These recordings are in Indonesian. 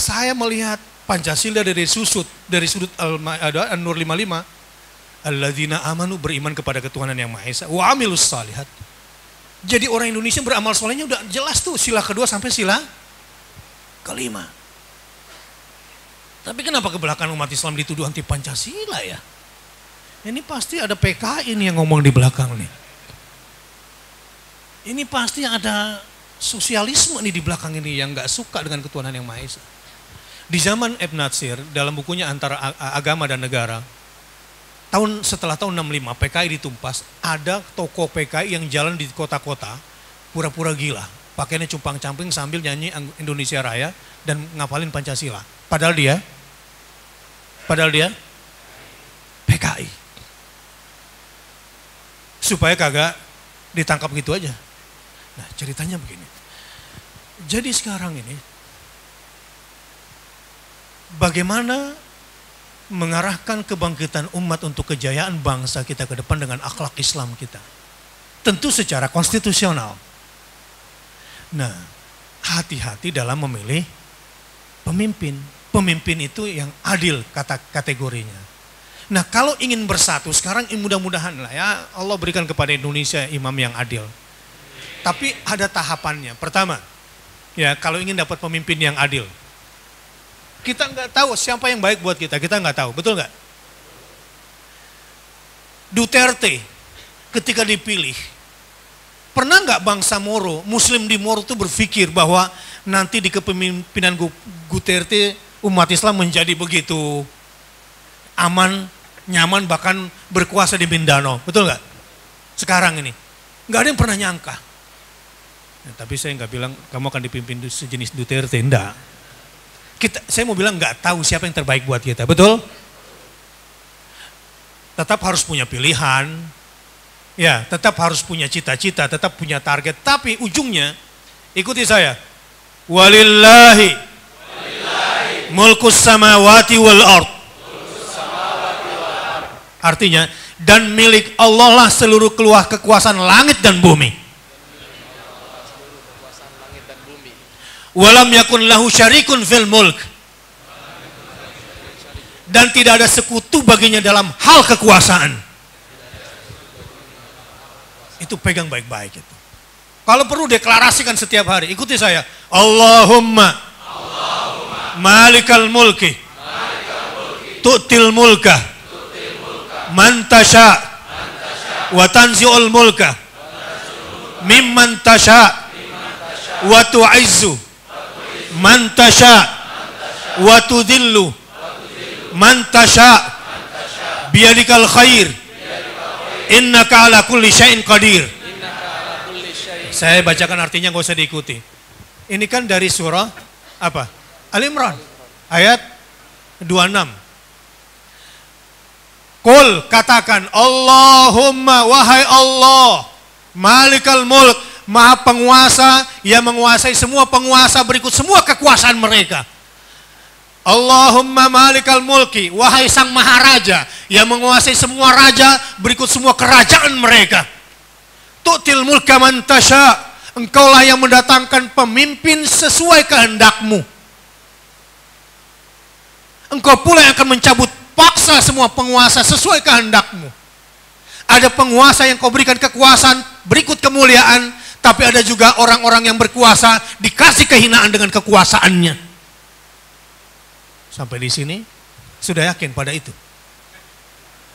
Saya melihat Pancasila dari sudut An-Nur 55, alladzina amanu, beriman kepada ketuhanan yang Maha Esa, wa amilus shalihat. Jadi orang Indonesia beramal solehnya udah jelas tuh, sila kedua sampai sila kelima. Tapi kenapa ke belakang umat Islam dituduh anti Pancasila ya? Ini pasti ada PKI ini yang ngomong di belakang nih. Ini pasti ada sosialisme nih di belakang ini yang gak suka dengan ketuhanan yang Maha Esa. Di zaman Ibn Natsir, dalam bukunya Antara Agama dan Negara, setelah tahun 65 PKI ditumpas, ada tokoh PKI yang jalan di kota-kota pura-pura gila, pakainya cumpang-camping sambil nyanyi Indonesia Raya dan ngapalin Pancasila. Padahal dia PKI. Supaya kagak ditangkap gitu aja. Nah, ceritanya begini. Jadi sekarang ini bagaimana mengarahkan kebangkitan umat untuk kejayaan bangsa kita ke depan dengan akhlak Islam kita. Tentu secara konstitusional. Nah, hati-hati dalam memilih pemimpin. Pemimpin itu yang adil kategorinya. Nah, kalau ingin bersatu sekarang mudah-mudahan lah ya Allah berikan kepada Indonesia imam yang adil. Tapi ada tahapannya. Pertama, ya kalau ingin dapat pemimpin yang adil, kita nggak tahu siapa yang baik buat kita nggak tahu, betul nggak? Duterte ketika dipilih, pernah nggak bangsa Moro, Muslim di Moro itu berpikir bahwa nanti di kepemimpinan Duterte umat Islam menjadi begitu aman, nyaman, bahkan berkuasa di Mindanao, betul nggak? Sekarang ini nggak ada yang pernah nyangka. Nah, tapi saya nggak bilang kamu akan dipimpin sejenis Duterte, enggak. Saya mau bilang nggak tahu siapa yang terbaik buat kita, betul? Tetap harus punya pilihan, ya, tetap harus punya cita-cita, tetap punya target. Tapi ujungnya, ikuti saya, walillahi mulkus samawati wal ard. Artinya, dan milik Allah lah seluruh kekuasaan langit dan bumi. Walam yakun lahu syarikun fil mulk. Dan tidak ada sekutu baginya dalam hal kekuasaan. Itu pegang baik-baik itu. Kalau perlu deklarasikan setiap hari, ikuti saya. Allahumma malikal mulki tu'til mulka man tasha wa tanzi'ul mulka mimman tasha wa tu'izzu man tasha wa tudhillu man tasha biyadikal khair innaka ala kulli syai'in qadir. Saya bacakan artinya, gak usah diikuti. Ini kan dari surah apa? Al-Imran ayat 26. Qul, katakan, Allahumma, wahai Allah, malikal mulk, maha penguasa yang menguasai semua penguasa berikut semua kekuasaan mereka. Allahumma malikal mulki, wahai sang maharaja yang menguasai semua raja berikut semua kerajaan mereka. Tu'til mulka man tasha, engkaulah yang mendatangkan pemimpin sesuai kehendakmu. Engkau pula yang akan mencabut paksa semua penguasa sesuai kehendakmu. Ada penguasa yang kau berikan kekuasaan berikut kemuliaan, tapi ada juga orang-orang yang berkuasa dikasih kehinaan dengan kekuasaannya. Sampai di sini sudah yakin pada itu?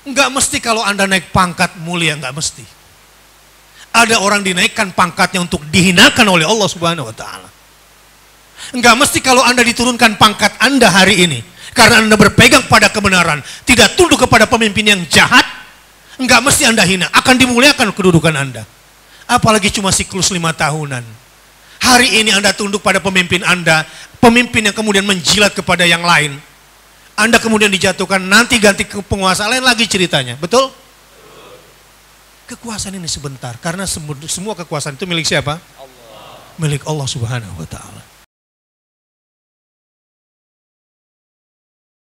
Enggak mesti kalau Anda naik pangkat mulia, enggak mesti. Ada orang dinaikkan pangkatnya untuk dihinakan oleh Allah Subhanahu wa taala. Enggak mesti kalau Anda diturunkan pangkat Anda hari ini karena Anda berpegang pada kebenaran, tidak tunduk kepada pemimpin yang jahat, enggak mesti Anda hina, akan dimuliakan kedudukan Anda. Apalagi cuma siklus 5 tahunan. Hari ini Anda tunduk pada pemimpin Anda, pemimpin yang kemudian menjilat kepada yang lain. Anda kemudian dijatuhkan, nanti ganti ke penguasa lain lagi ceritanya, betul? Kekuasaan ini sebentar, karena semua kekuasaan itu milik siapa? Allah. Milik Allah Subhanahu wa taala.